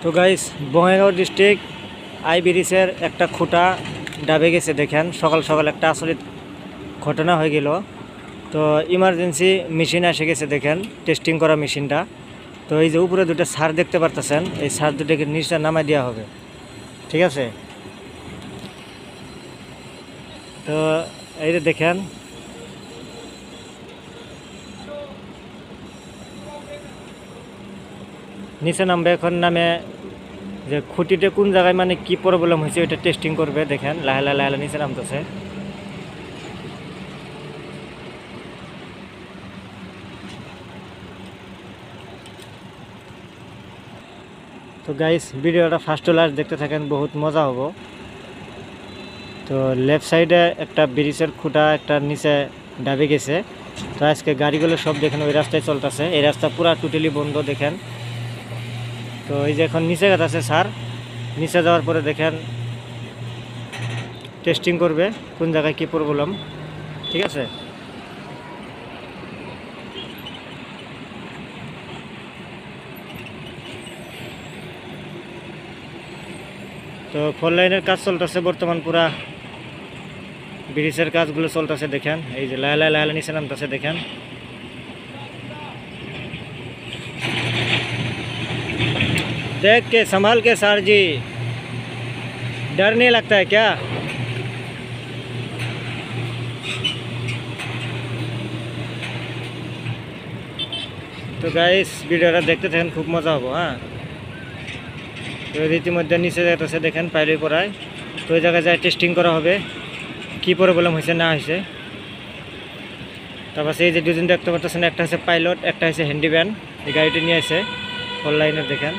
তো guys, Bongaigaon district I ব্রিজের একটা খুঁটা ডাবে গেছে। দেখেন সকাল সকাল একটা আসলে ঘটনা হয়ে গেল। তো ইমার্জেন্সি মেশিন এসে গেছে, দেখেন টেস্টিং করা মেশিনটা। তো এই যে উপরে দুটো সার দেখতে পারতেছেন, এই সার দুটোকে নিচে নামাই দেওয়া হবে, ঠিক আছে। তো এই যে দেখেন নিচে নামবে, এখন নামে যে খুঁটিতে কোন জায়গায় মানে কি প্রবলেম হয়েছে ওইটা টেস্টিং করবে। দেখেন লাহে লাহে লাহে নিচে নামতেছে। তো গাইস, ভিডিওটা ফার্স্ট টু লাস্ট দেখতে থাকেন, বহুত মজা হবো। তো লেফট সাইডে একটা ব্রিজের খুঁটা একটা নিচে ডাবে গেছে। তো আজকে গাড়িগুলো সব দেখেন ওই রাস্তায় চলতেছে, এই রাস্তা পুরা টোটালি বন্ধ দেখেন। তো এই যে এখন নিচে গেছে স্যার, নিচে যাওয়ার পরে দেখেন টেস্টিং করবে কোন জায়গায় কী প্রবলেম, ঠিক আছে। তো ফোর লাইনের কাজ চলতেছে বর্তমান, পুরা ব্রিজের কাজগুলো চলতেছে। দেখেন এই যে লাহে লাহে লাহে নিচে নামতেছে। দেখেন देख के संभाल के सर जी, डर नहीं लगता है क्या? তো গাইস, ভিডিওটা দেখতে থাকেন, খুব মজা হবো। হ্যাঁ, তো রীতিমধ্যে নিচে যেতেছে দেখেন পাইলে পড়ায়। তো ওই জায়গায় যায় টেস্টিং করা হবে কী প্রবলেম হয়েছে না হয়েছে। তারপর এই যে দুজন দেখতে পাচ্ছেন, একটা হচ্ছে পাইলট, একটা হচ্ছে হ্যান্ডিম্যান। এই গাড়িটি নিয়ে আসে অনলাইনে। দেখেন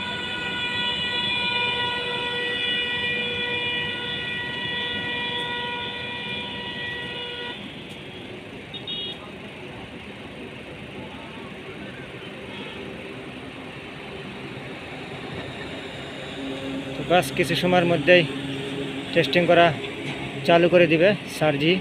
তো বাস কিছু সময়ের মধ্যেই টেস্টিং করা চালু করে দিবে স্যারজি।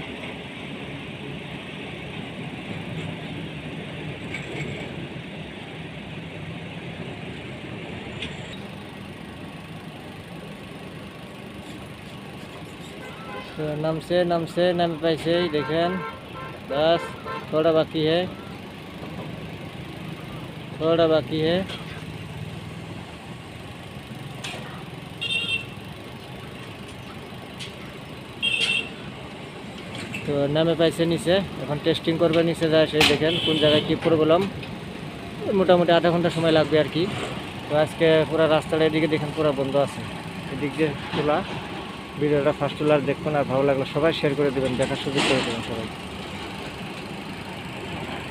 तो नाम पैसे देखें, बस थोड़ा बाकी है, थोड़ा बाकी है। তো নামে পাইছে নিচে, এখন টেস্টিং করবে নিচে যায় সেই দেখেন কোন জায়গায় কী প্রবলেম। মোটামুটি আধা ঘন্টা সময় লাগবে আর কি। তো আজকে পুরো রাস্তাটা এদিকে দেখেন পুরো বন্ধ আছে, এদিক দিয়ে খোলা। ভিডিওটা ফার্স্ট টু লাস্ট দেখুন, আর ভালো লাগলে সবাই শেয়ার করে দেবেন, দেখার সুযোগ করে দেবেন সবাই।